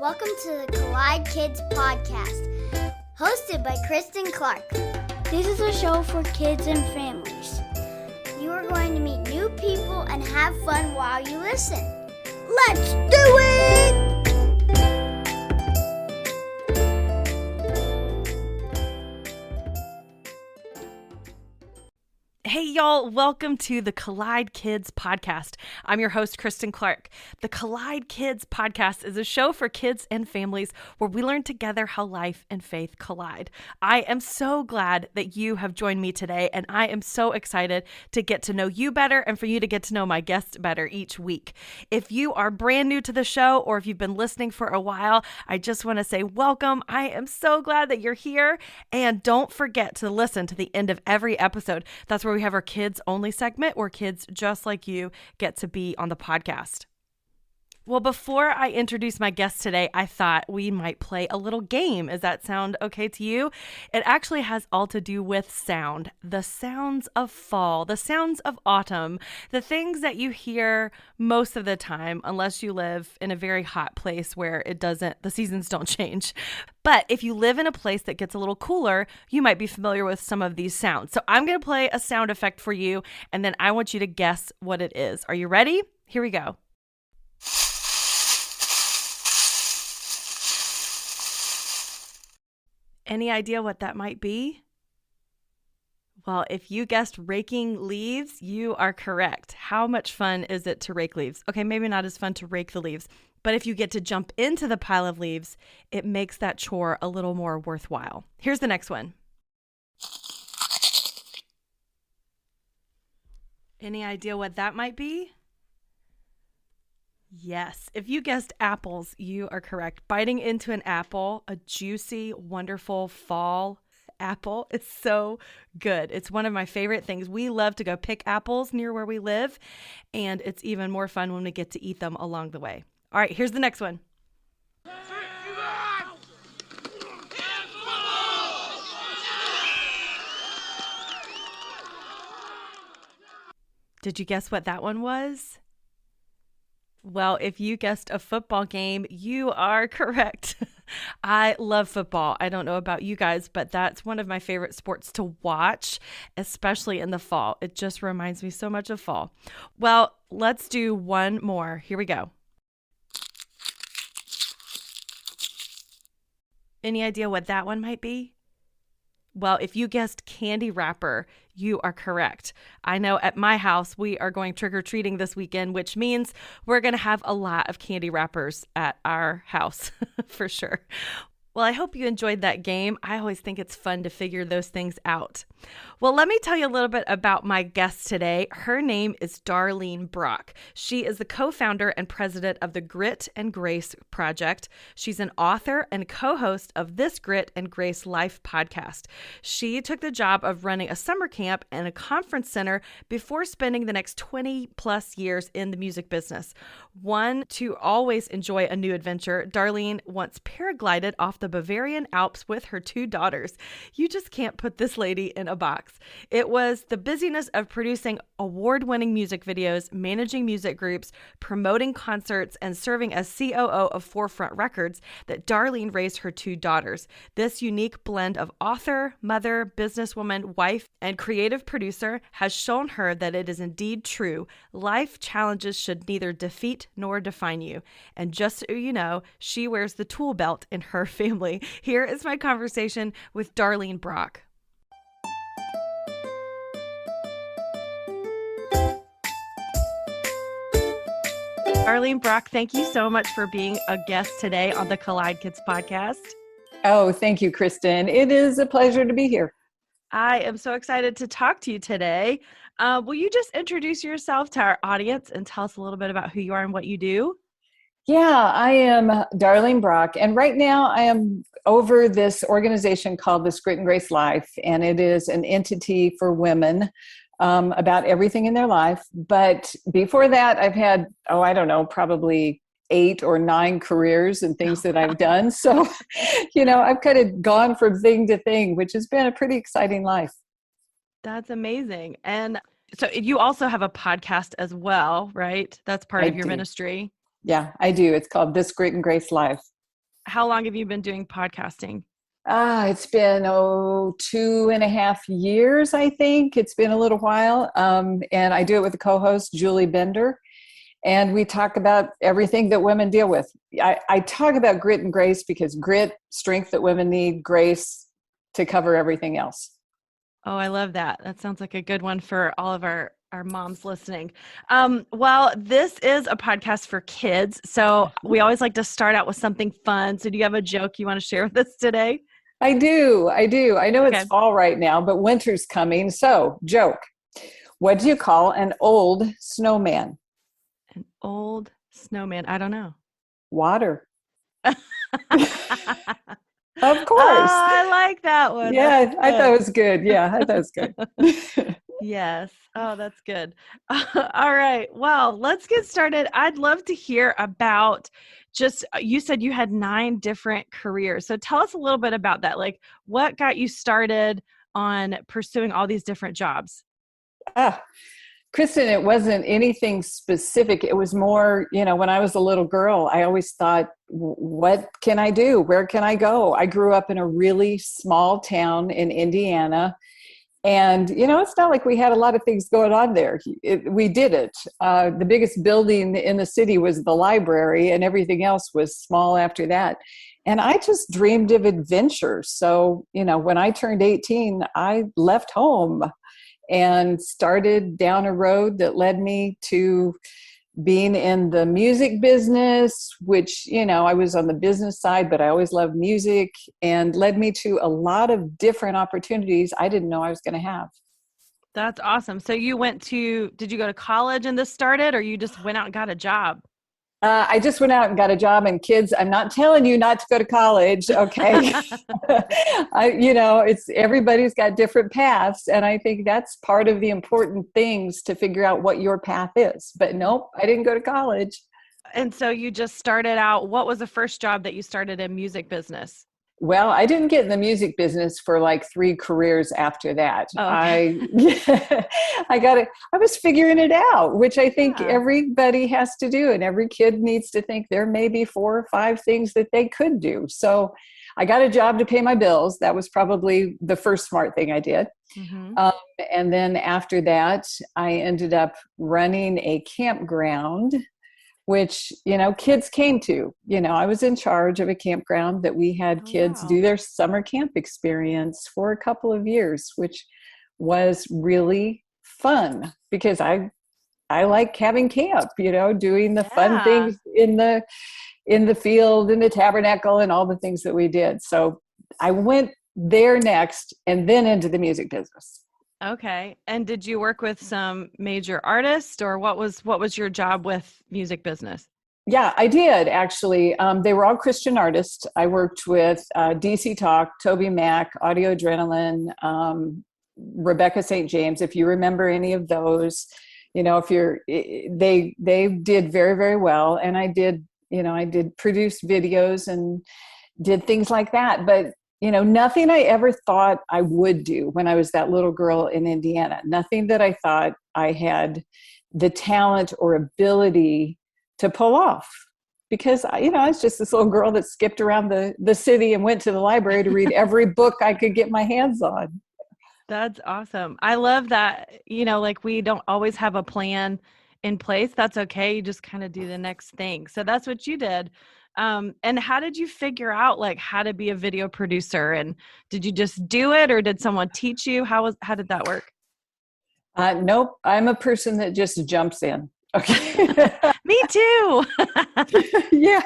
Welcome to the Collide Kids podcast, hosted by Christen Clark. This is a show for kids and families. You are going to meet new people and have fun while you listen. Let's do it! Hey y'all, welcome to the Collide Kids podcast. I'm your host, Christen Clark. The Collide Kids podcast is a show for kids and families where we learn together how life and faith collide. I am so glad that you have joined me today, and I am so excited to get to know you better and for you to get to know my guests better each week. If you are brand new to the show or if you've been listening for a while, I just want to say welcome. I am so glad that you're here, and don't forget to listen to the end of every episode. That's where we have our kids only segment where kids just like you get to be on the podcast. Well, before I introduce my guest today, I thought we might play a little game. Does that sound okay to you? It actually has all to do with sound, the sounds of fall, the sounds of autumn, the things that you hear most of the time, unless you live in a very hot place where the seasons don't change. But if you live in a place that gets a little cooler, you might be familiar with some of these sounds. So I'm going to play a sound effect for you, and then I want you to guess what it is. Are you ready? Here we go. Any idea what that might be? Well, if you guessed raking leaves, you are correct. How much fun is it to rake leaves? Okay, maybe not as fun to rake the leaves, but if you get to jump into the pile of leaves, it makes that chore a little more worthwhile. Here's the next one. Any idea what that might be? Yes, if you guessed apples, you are correct. Biting into an apple, a juicy, wonderful fall apple is so good. It's one of my favorite things. We love to go pick apples near where we live, and it's even more fun when we get to eat them along the way. All right, here's the next one. Did you guess what that one was? Well, if you guessed a football game, you are correct. I love football. I don't know about you guys, but that's one of my favorite sports to watch, especially in the fall. It just reminds me so much of fall. Well, let's do one more. Here we go. Any idea what that one might be? Well, if you guessed candy wrapper, you are correct. I know at my house, we are going trick-or-treating this weekend, which means we're going to have a lot of candy wrappers at our house for sure. Well, I hope you enjoyed that game. I always think it's fun to figure those things out. Well, let me tell you a little bit about my guest today. Her name is Darlene Brock. She is the co-founder and president of the Grit and Grace Project. She's an author and co-host of this Grit and Grace Life podcast. She took the job of running a summer camp and a conference center before spending the next 20 plus years in the music business. One to always enjoy a new adventure, Darlene once paraglided off the Bavarian Alps with her two daughters. You just can't put this lady in a box. It was the busyness of producing award-winning music videos, managing music groups, promoting concerts, and serving as COO of Forefront Records that Darlene raised her two daughters. This unique blend of author, mother, businesswoman, wife, and creative producer has shown her that it is indeed true. Life challenges should neither defeat nor define you. And just so you know, she wears the tool belt in her family. Here is my conversation with Darlene Brock. Darlene Brock, thank you so much for being a guest today on the Collide Kids podcast. Oh, thank you, Christen. It is a pleasure to be here. I am so excited to talk to you today. Will you just introduce yourself to our audience and tell us a little bit about who you are and what you do? Yeah, I am Darlene Brock, and right now I am over this organization called the Grit and Grace Life, and it is an entity for women about everything in their life. But before that, I've had, probably 8 or 9 careers and things that I've done. So, I've kind of gone from thing to thing, which has been a pretty exciting life. That's amazing. And so you also have a podcast as well, right? That's part of your ministry. Yeah, I do. It's called This Grit and Grace Life. How long have you been doing podcasting? It's been 2.5 years, I think. It's been a little while. And I do it with a co-host, Julie Bender. And we talk about everything that women deal with. I talk about grit and grace because grit, strength that women need, grace to cover everything else. Oh, I love that. That sounds like a good one for all of our moms listening. Well, this is a podcast for kids. So we always like to start out with something fun. So do you have a joke you want to share with us today? I do. I know Okay. it's fall right now, but winter's coming. So, joke. What do you call an old snowman? An old snowman. I don't know. Water. Oh, Of course. I like that one. Yeah, That's I thought it good. was good. Yeah, I thought it was good. Yes. Oh, that's good. All right. Well, let's get started. I'd love to hear about you said you had 9 different careers. So tell us a little bit about that. Like, what got you started on pursuing all these different jobs? Ah, Kristen, it wasn't anything specific. It was more, when I was a little girl, I always thought, what can I do? Where can I go? I grew up in a really small town in Indiana. And, it's not like we had a lot of things going on there. We did it. The biggest building in the city was the library, and everything else was small after that. And I just dreamed of adventure. So, when I turned 18, I left home and started down a road that led me to being in the music business, which, I was on the business side, but I always loved music, and led me to a lot of different opportunities I didn't know I was going to have. That's awesome. So did you go to college and this started, or you just went out and got a job? I just went out and got a job, and kids, I'm not telling you not to go to college. Okay. It's everybody's got different paths. And I think that's part of the important things to figure out what your path is. But nope, I didn't go to college. And so you just started out, what was the first job that you started in music business? Well, I didn't get in the music business for like 3 careers after that. Oh, okay. I was figuring it out, which I think Yeah. everybody has to do. And every kid needs to think there may be 4 or 5 things that they could do. So I got a job to pay my bills. That was probably the first smart thing I did. Mm-hmm. And then after that, I ended up running a campground, which, kids came to. I was in charge of a campground that we had kids Wow. do their summer camp experience for a couple of years, which was really fun because I like having camp, doing the fun Yeah. things in the field, in the tabernacle, and all the things that we did. So I went there next and then into the music business. Okay. And did you work with some major artists, or what was your job with music business? Yeah, I did actually. They were all Christian artists. I worked with DC Talk, TobyMac, Audio Adrenaline, Rebecca St. James. If you remember any of those, they did very, very well. And I did produce videos and did things like that. But nothing I ever thought I would do when I was that little girl in Indiana. Nothing that I thought I had the talent or ability to pull off, because I was just this little girl that skipped around the city and went to the library to read every book I could get my hands on. That's awesome. I love that, like we don't always have a plan in place. That's okay. You just kind of do the next thing. So that's what you did. And how did you figure out like how to be a video producer? And did you just do it, or did someone teach you? How did that work? Nope. I'm a person that just jumps in. Okay. Me too. Yeah.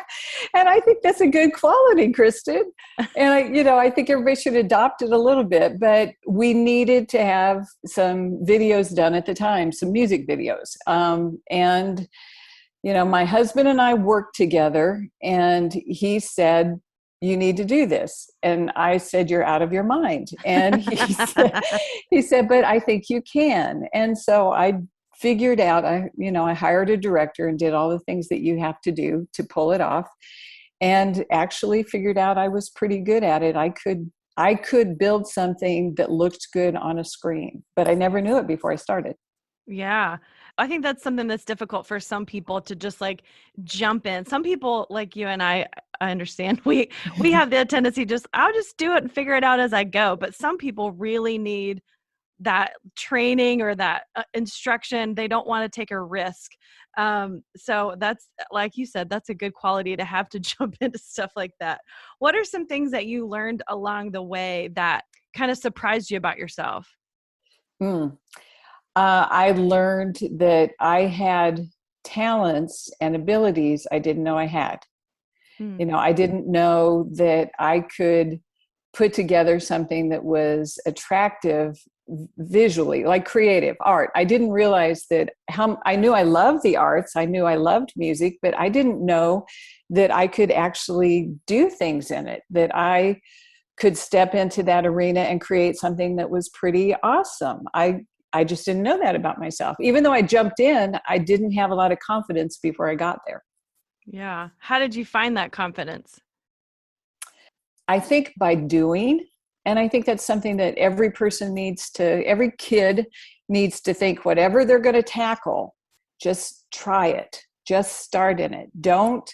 And I think that's a good quality, Kristen. And I think everybody should adopt it a little bit, but we needed to have some videos done at the time, some music videos. And my husband and I worked together, and he said, "You need to do this." And I said, "You're out of your mind." And he said, "But I think you can." And so I figured out, I hired a director and did all the things that you have to do to pull it off, and actually figured out I was pretty good at it. I could build something that looked good on a screen, but I never knew it before I started. Yeah. I think that's something that's difficult for some people to just like jump in. Some people like you and I understand we have the tendency just I'll just do it and figure it out as I go. But some people really need that training or that instruction. They don't want to take a risk. So that's like you said, that's a good quality to have to jump into stuff like that. What are some things that you learned along the way that kind of surprised you about yourself? Mm. I learned that I had talents and abilities I didn't know I had. Hmm. You know, I didn't know that I could put together something that was attractive visually, like creative art. I didn't realize that I knew I loved the arts. I knew I loved music, but I didn't know that I could actually do things in it, that I could step into that arena and create something that was pretty awesome. I just didn't know that about myself. Even though I jumped in, I didn't have a lot of confidence before I got there. Yeah. How did you find that confidence? I think by doing, and I think that's something that every every kid needs to think, whatever they're going to tackle, just try it. Just start in it. Don't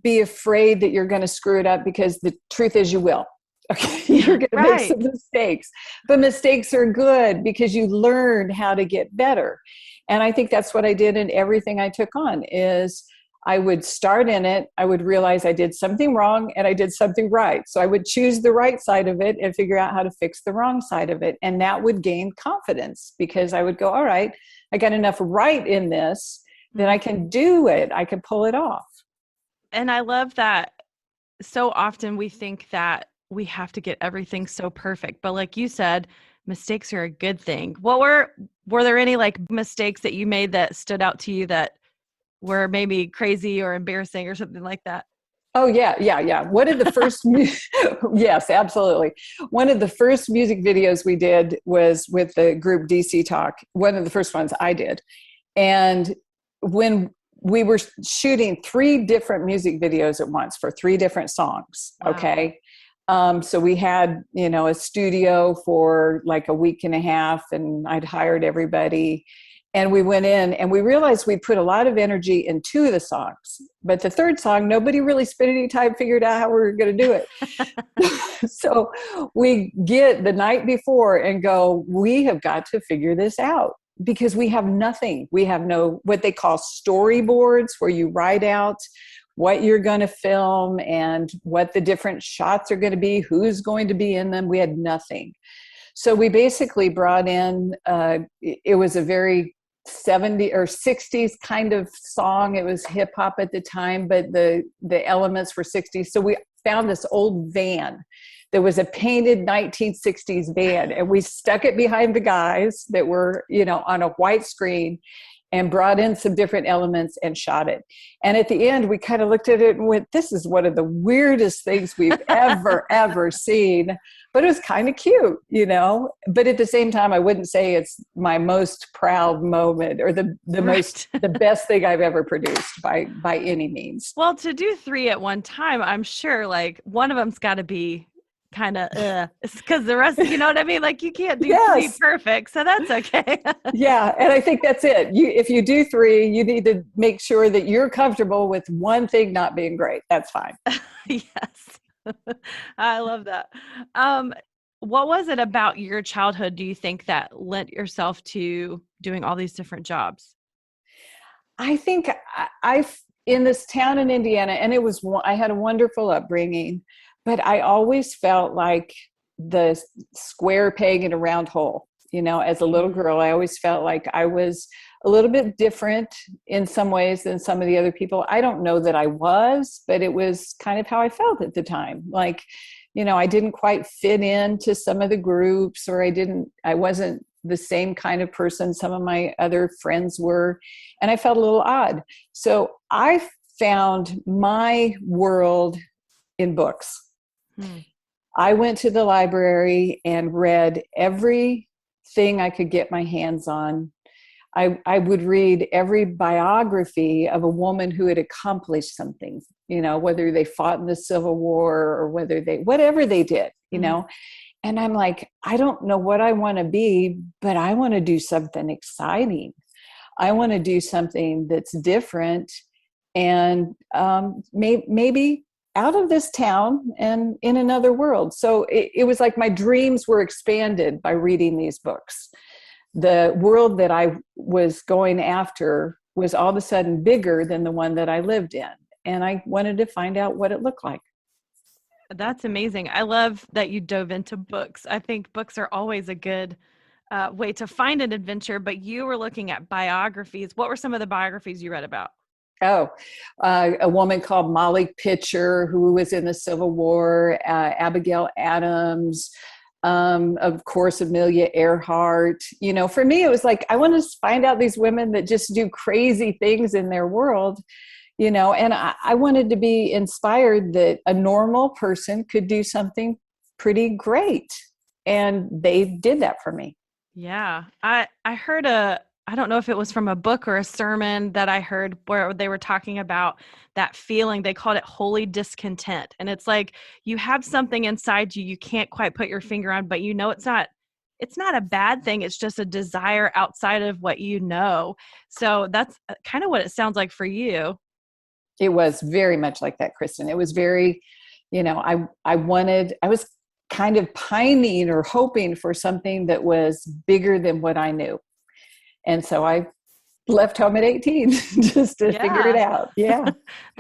be afraid that you're going to screw it up, because the truth is you will. Okay, you're going to make some mistakes, but mistakes are good because you learn how to get better. And I think that's what I did in everything I took on. Is I would start in it, I would realize I did something wrong and I did something right. So I would choose the right side of it and figure out how to fix the wrong side of it. And that would gain confidence, because I would go, all right, I got enough right in this that I can do it. I can pull it off. And I love that so often we think that we have to get everything so perfect. But like you said, mistakes are a good thing. Were there any like mistakes that you made that stood out to you that were maybe crazy or embarrassing or something like that? Oh yeah. One of the first, yes, absolutely. One of the first music videos we did was with the group DC Talk. One of the first ones I did. And when we were shooting 3 different music videos at once for 3 different songs. Wow. Okay. So we had, a studio for like a week and a half, and I'd hired everybody, and we went in and we realized we put a lot of energy in 2 of the songs, but the 3rd song, nobody really spent any time figured out how we were going to do it. So we get the night before and go, we have got to figure this out, because we have nothing. We have no, what they call storyboards, where you write out what you're going to film and what the different shots are going to be, who's going to be in them. We had nothing. So we basically brought in, it was a very 70s or 60s kind of song. It was hip hop at the time, but the elements were 60s. So we found this old van. There was a painted 1960s van, and we stuck it behind the guys that were, on a white screen, and brought in some different elements and shot it. And at the end, we kind of looked at it and went, this is one of the weirdest things we've ever seen. But it was kind of cute, But at the same time, I wouldn't say it's my most proud moment or the best thing I've ever produced by any means. Well, to do 3 at one time, I'm sure like one of them's got to be kind of it's because the rest, you know what I mean? Like you can't do 3 perfect, so that's okay. Yeah, and I think that's it. If you do 3, you need to make sure that you're comfortable with one thing not being great. That's fine. Yes. I love that. What was it about your childhood, do you think, that lent yourself to doing all these different jobs? I think I in this town in Indiana, and I had a wonderful upbringing, but I always felt like the square peg in a round hole. As a little girl, I always felt like I was a little bit different in some ways than some of the other people. I don't know that I was, but it was kind of how I felt at the time. Like, I didn't quite fit into some of the groups, or I wasn't the same kind of person some of my other friends were, and I felt a little odd. So I found my world in books. I went to the library and read everything I could get my hands on. I would read every biography of a woman who had accomplished something, whether they fought in the Civil War or whatever they did, And I'm like, I don't know what I want to be, but I want to do something exciting. I want to do something that's different and maybe out of this town and in another world. So it was like my dreams were expanded by reading these books. The world that I was going after was all of a sudden bigger than the one that I lived in. And I wanted to find out what it looked like. That's amazing. I love that you dove into books. I think books are always a good way to find an adventure, but you were looking at biographies. What were some of the biographies you read about? A woman called Molly Pitcher, who was in the Civil War, Abigail Adams, of course, Amelia Earhart. You know, for me, it was like, I want to find out these women that just do crazy things in their world, you know, and I wanted to be inspired that a normal person could do something pretty great. And they did that for me. Yeah. I heard I don't know if it was from a book or a sermon that I heard where they were talking about that feeling. They called it holy discontent. And it's like you have something inside you can't quite put your finger on, but you know it's not a bad thing. It's just a desire outside of what you know. So that's kind of what it sounds like for you. It was very much like that, Christen. It was very, you know, I was kind of pining or hoping for something that was bigger than what I knew. And so I left home at 18 just to figure it out. Yeah.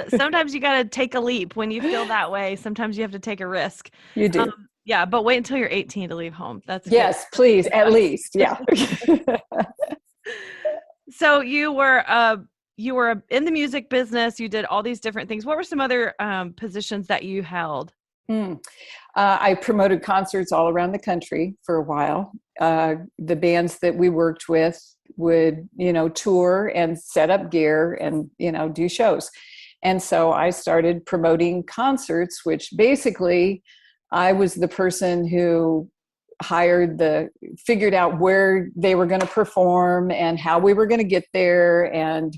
Sometimes you got to take a leap when you feel that way. Sometimes you have to take a risk. You do. Yeah. But wait until you're 18 to leave home. That's yes, good. please. At least. Yeah. So you were in the music business. You did all these different things. What were some other positions that you held? I promoted concerts all around the country for a while. The bands that we worked with would, you know, tour and set up gear and, you know, do shows. And so I started promoting concerts, which basically I was the person who figured out where they were going to perform and how we were going to get there and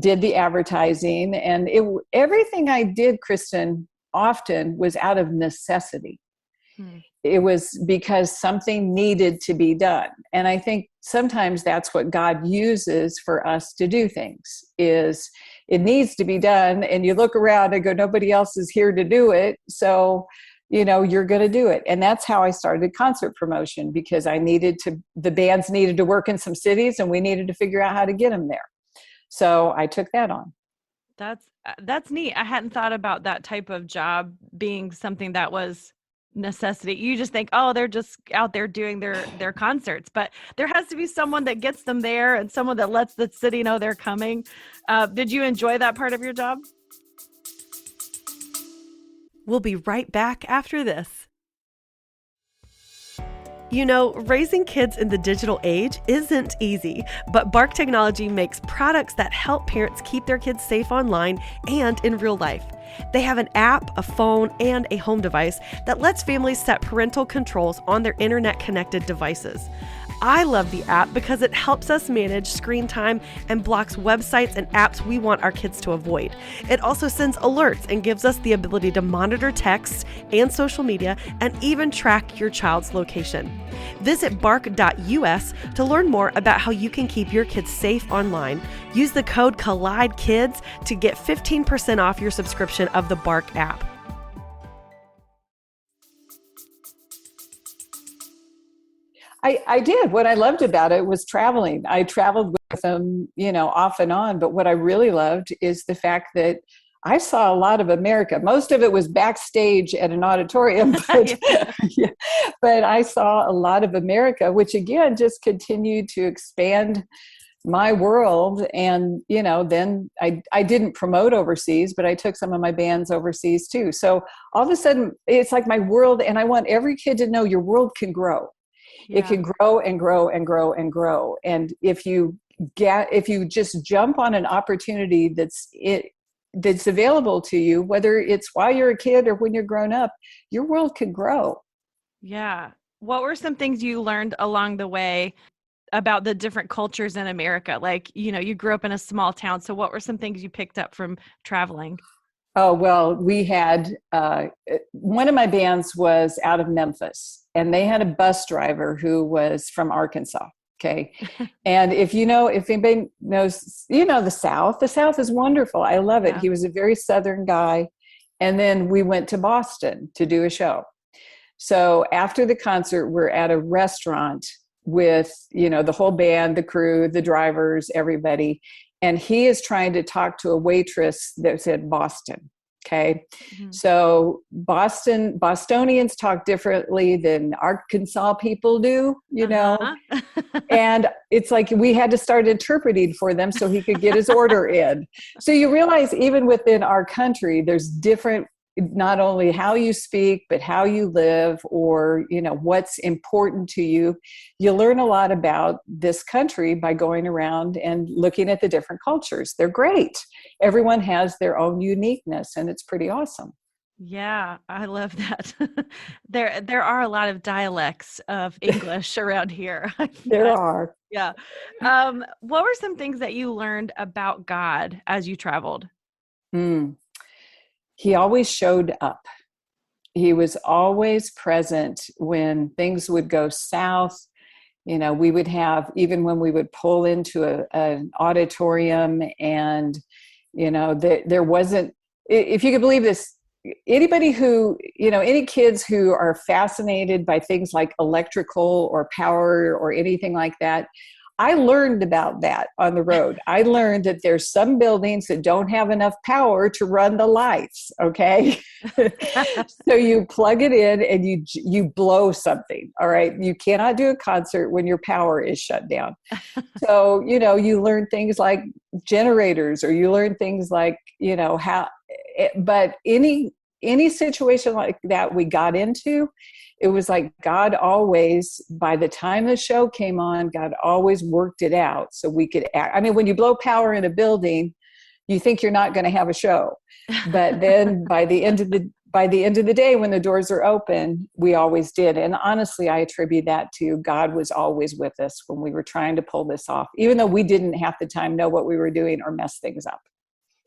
did the advertising. And everything I did, Christen, often was out of necessity. It was because something needed to be done. And I think sometimes that's what God uses for us to do things, is it needs to be done. And you look around and go, nobody else is here to do it. So, you know, you're going to do it. And that's how I started concert promotion, because the bands needed to work in some cities and we needed to figure out how to get them there. So I took that on. That's neat. I hadn't thought about that type of job being something that was necessity. You just think, oh, they're just out there doing their concerts, but there has to be someone that gets them there and someone that lets the city know they're coming. Did you enjoy that part of your job? We'll be right back after this. You know, raising kids in the digital age isn't easy, but Bark Technology makes products that help parents keep their kids safe online and in real life. They have an app, a phone, and a home device that lets families set parental controls on their internet-connected devices. I love the app because it helps us manage screen time and blocks websites and apps we want our kids to avoid. It also sends alerts and gives us the ability to monitor texts and social media and even track your child's location. Visit bark.us to learn more about how you can keep your kids safe online. Use the code COLLIDEKIDS to get 15% off your subscription of the Bark app. I did. What I loved about it was traveling. I traveled with them, you know, off and on. But what I really loved is the fact that I saw a lot of America. Most of it was backstage at an auditorium, but, yeah, but I saw a lot of America, which again just continued to expand my world. And, you know, then I didn't promote overseas, but I took some of my bands overseas too. So all of a sudden, it's like my world, and I want every kid to know your world can grow. Yeah. It can grow and grow and grow and grow. And if you just jump on an opportunity that's available to you, whether it's while you're a kid or when you're grown up, your world can grow. Yeah. What were some things you learned along the way about the different cultures in America? Like, you know, you grew up in a small town. So what were some things you picked up from traveling? Oh, well, we had, one of my bands was out of Memphis, and they had a bus driver who was from Arkansas. Okay. And if anybody knows, the South is wonderful. I love it. Yeah. He was a very Southern guy. And then we went to Boston to do a show. So after the concert, we're at a restaurant with, the whole band, the crew, the drivers, everybody. And he is trying to talk to a waitress that said Boston. Okay. Mm-hmm. So Bostonians talk differently than Arkansas people do, and it's like we had to start interpreting for them so he could get his order in. So you realize even within our country, there's different, not only how you speak, but how you live, or, what's important to you. You learn a lot about this country by going around and looking at the different cultures. They're great. Everyone has their own uniqueness, and it's pretty awesome. Yeah, I love that. There are a lot of dialects of English around here. There are. Yeah. What were some things that you learned about God as you traveled? He always showed up. He was always present when things would go south. We would have, even when we would pull into an auditorium, and, there wasn't, if you could believe this, anybody who, any kids who are fascinated by things like electrical or power or anything like that, I learned about that on the road. I learned that there's some buildings that don't have enough power to run the lights. Okay. So you plug it in and you blow something. All right. You cannot do a concert when your power is shut down. So, you learn things like generators, or you learn things like, but any situation like that we got into, it was like God always, by the time the show came on, God always worked it out so we could act. I mean, when you blow power in a building, you think you're not going to have a show. But then by the end of the day, when the doors are open, we always did. And honestly, I attribute that to God was always with us when we were trying to pull this off, even though we didn't half the time know what we were doing or mess things up.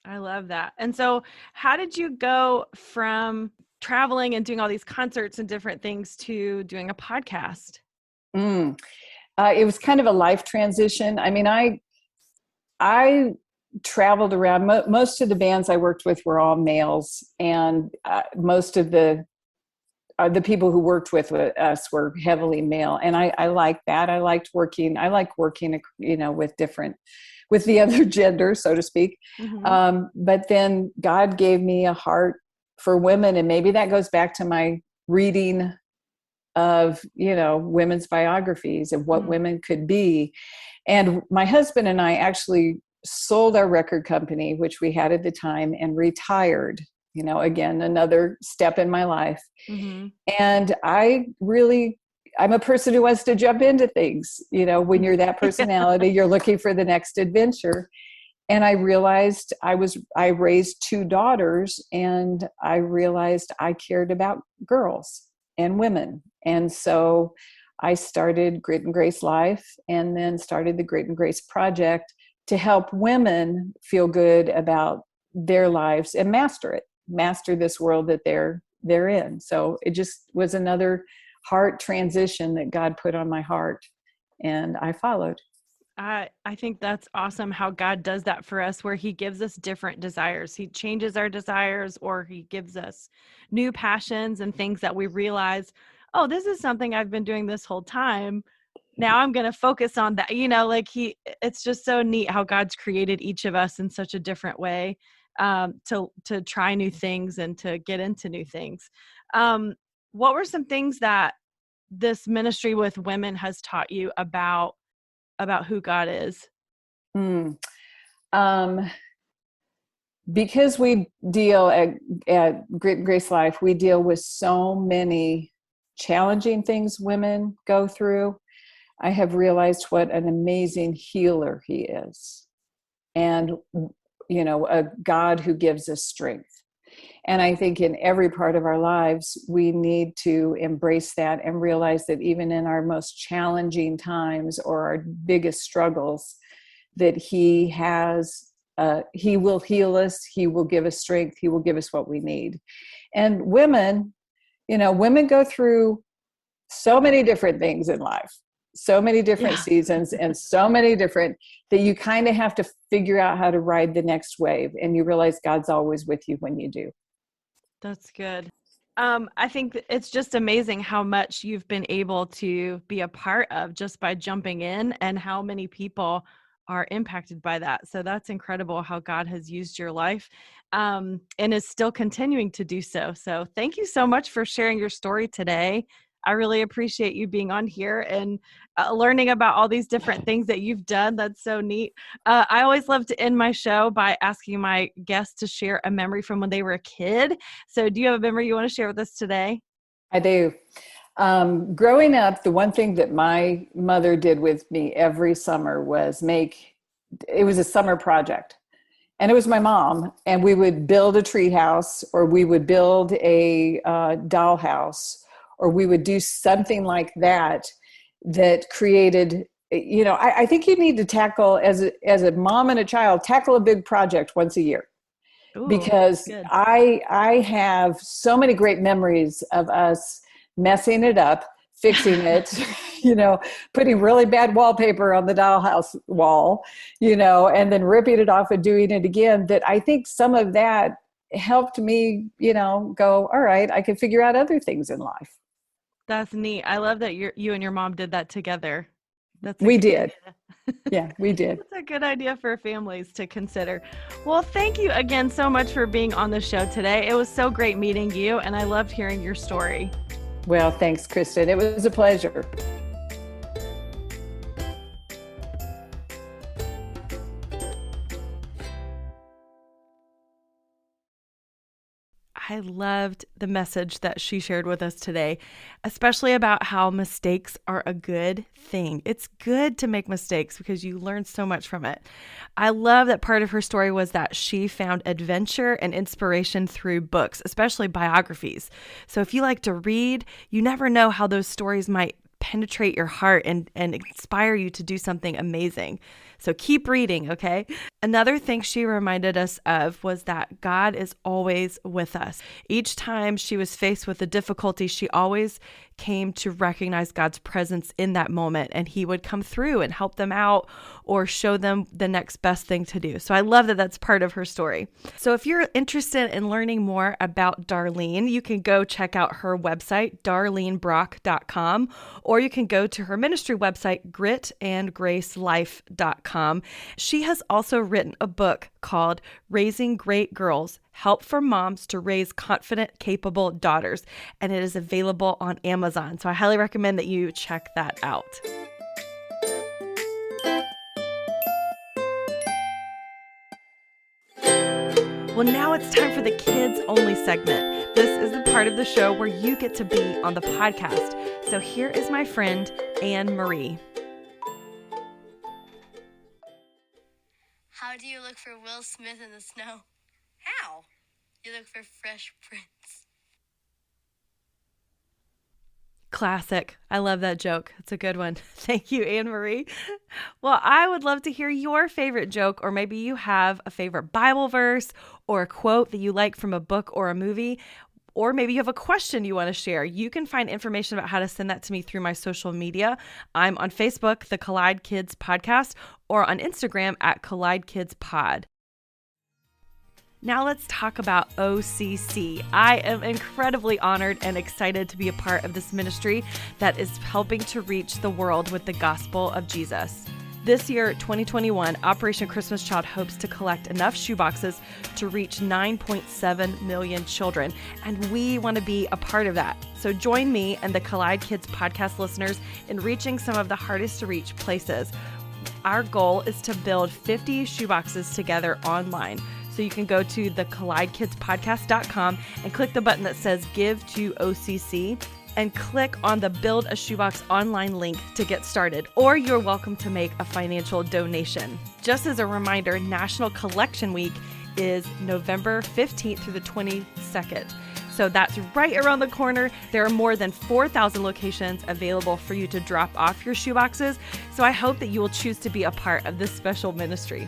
I love that. And so how did you go from traveling and doing all these concerts and different things to doing a podcast? It was kind of a life transition. I mean, I traveled around. Most of the bands I worked with were all males, and most of the people who worked with us were heavily male. And I liked that. I like working, with the other gender, so to speak. Mm-hmm. But then God gave me a heart for women. And maybe that goes back to my reading of, women's biographies of what women could be. And my husband and I actually sold our record company, which we had at the time, and retired, again, another step in my life. Mm-hmm. And I'm a person who wants to jump into things. When you're that personality, you're looking for the next adventure. And I realized I raised 2 daughters, and I realized I cared about girls and women. And so I started Grit and Grace Life, and then started the Grit and Grace Project to help women feel good about their lives and master this world that they're in. So it just was another heart transition that God put on my heart, and I followed. I think that's awesome how God does that for us, where he gives us different desires. He changes our desires, or he gives us new passions and things that we realize, oh, this is something I've been doing this whole time. Now I'm going to focus on that. It's just so neat how God's created each of us in such a different way, to try new things and to get into new things. What were some things that this ministry with women has taught you about who God is? Because we deal at Grit and Grace Life, we deal with so many challenging things women go through. I have realized what an amazing healer he is, and, a God who gives us strength. And I think in every part of our lives, we need to embrace that and realize that even in our most challenging times or our biggest struggles, that he will heal us. He will give us strength. He will give us what we need. And women go through so many different things in life. so many different Yeah. seasons and so many different that you kind of have to figure out how to ride the next wave. And you realize God's always with you when you do. That's good. I think it's just amazing how much you've been able to be a part of just by jumping in and how many people are impacted by that. So that's incredible how God has used your life and is still continuing to do so. So thank you so much for sharing your story today. I really appreciate you being on here and learning about all these different things that you've done. That's so neat. I always love to end my show by asking my guests to share a memory from when they were a kid. So do you have a memory you want to share with us today? I do. Growing up, the one thing that my mother did with me every summer was it was a summer project. And it was my mom, and we would build a tree house, or we would build a doll house, or we would do something like that created, I think you need to tackle, as a mom and a child, tackle a big project once a year. Ooh, Because good. I have so many great memories of us messing it up, fixing it, putting really bad wallpaper on the dollhouse wall, and then ripping it off and doing it again, that I think some of that helped me, go, all right, I can figure out other things in life. That's neat. I love that you and your mom did that together. We did. Yeah, we did. That's a good idea for families to consider. Well, thank you again so much for being on the show today. It was so great meeting you, and I loved hearing your story. Well, thanks, Christen. It was a pleasure. I loved the message that she shared with us today, especially about how mistakes are a good thing. It's good to make mistakes because you learn so much from it. I love that part of her story was that she found adventure and inspiration through books, especially biographies. So if you like to read, you never know how those stories might penetrate your heart and inspire you to do something amazing. So keep reading, okay? Another thing she reminded us of was that God is always with us. Each time she was faced with a difficulty, she always came to recognize God's presence in that moment, and he would come through and help them out or show them the next best thing to do. So I love that that's part of her story. So if you're interested in learning more about Darlene, you can go check out her website, darlenebrock.com, or you can go to her ministry website, gritandgracelife.com. She has also written a book called Raising Great Girls: Help for Moms to Raise Confident, Capable Daughters, and it is available on Amazon. So I highly recommend that you check that out. Well, now it's time for the kids only segment. This is the part of the show where you get to be on the podcast. So here is my friend, Anne Marie. How do you look for Will Smith in the snow? How? You look for Fresh Prince. Classic. I love that joke. It's a good one. Thank you, Anne Marie. Well, I would love to hear your favorite joke, or maybe you have a favorite Bible verse or a quote that you like from a book or a movie, or maybe you have a question you want to share. You can find information about how to send that to me through my social media. I'm on Facebook, the Collide Kids Podcast, or on Instagram at Collide Kids Pod. Now let's talk about OCC. I am incredibly honored and excited to be a part of this ministry that is helping to reach the world with the gospel of Jesus. This year, 2021, Operation Christmas Child hopes to collect enough shoeboxes to reach 9.7 million children, and we want to be a part of that. So join me and the Collide Kids podcast listeners in reaching some of the hardest to reach places. Our goal is to build 50 shoeboxes together online. So you can go to the collidekidspodcast.com and click the button that says Give to OCC and click on the Build a Shoebox online link to get started, or you're welcome to make a financial donation. Just as a reminder, National Collection Week is November 15th through the 22nd. So that's right around the corner. There are more than 4,000 locations available for you to drop off your shoeboxes. So I hope that you will choose to be a part of this special ministry.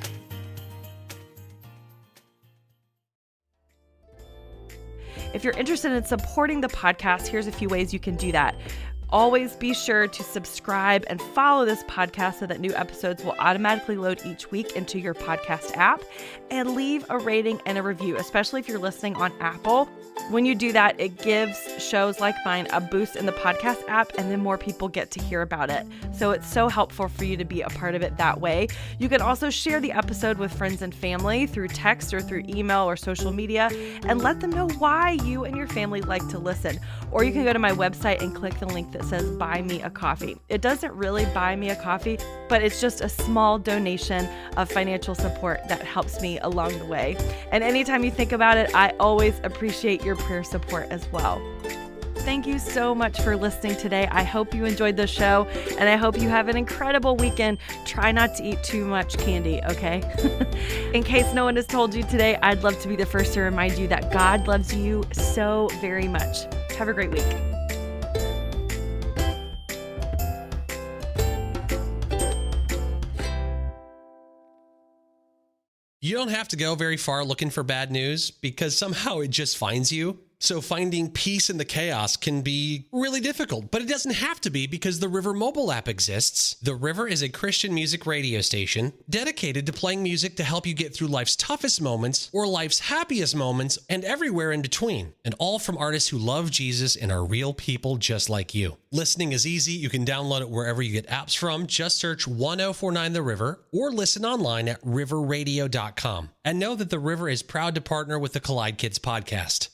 If you're interested in supporting the podcast, here's a few ways you can do that. Always be sure to subscribe and follow this podcast so that new episodes will automatically load each week into your podcast app, and leave a rating and a review, especially if you're listening on Apple. When you do that, it gives shows like mine a boost in the podcast app, and then more people get to hear about it. So it's so helpful for you to be a part of it that way. You can also share the episode with friends and family through text or through email or social media, and let them know why you and your family like to listen. Or you can go to my website and click the link that says Buy Me a Coffee. It doesn't really buy me a coffee, but it's just a small donation of financial support that helps me along the way. And anytime you think about it, I always appreciate your prayer support as well. Thank you so much for listening today. I hope you enjoyed the show, and I hope you have an incredible weekend. Try not to eat too much candy, okay? In case no one has told you today, I'd love to be the first to remind you that God loves you so very much. Have a great week. You don't have to go very far looking for bad news, because somehow it just finds you. So finding peace in the chaos can be really difficult, but it doesn't have to be, because the River mobile app exists. The River is a Christian music radio station dedicated to playing music to help you get through life's toughest moments or life's happiest moments and everywhere in between, and all from artists who love Jesus and are real people just like you. Listening is easy. You can download it wherever you get apps from. Just search 1049 The River or listen online at riverradio.com. And know that The River is proud to partner with the Collide Kids podcast.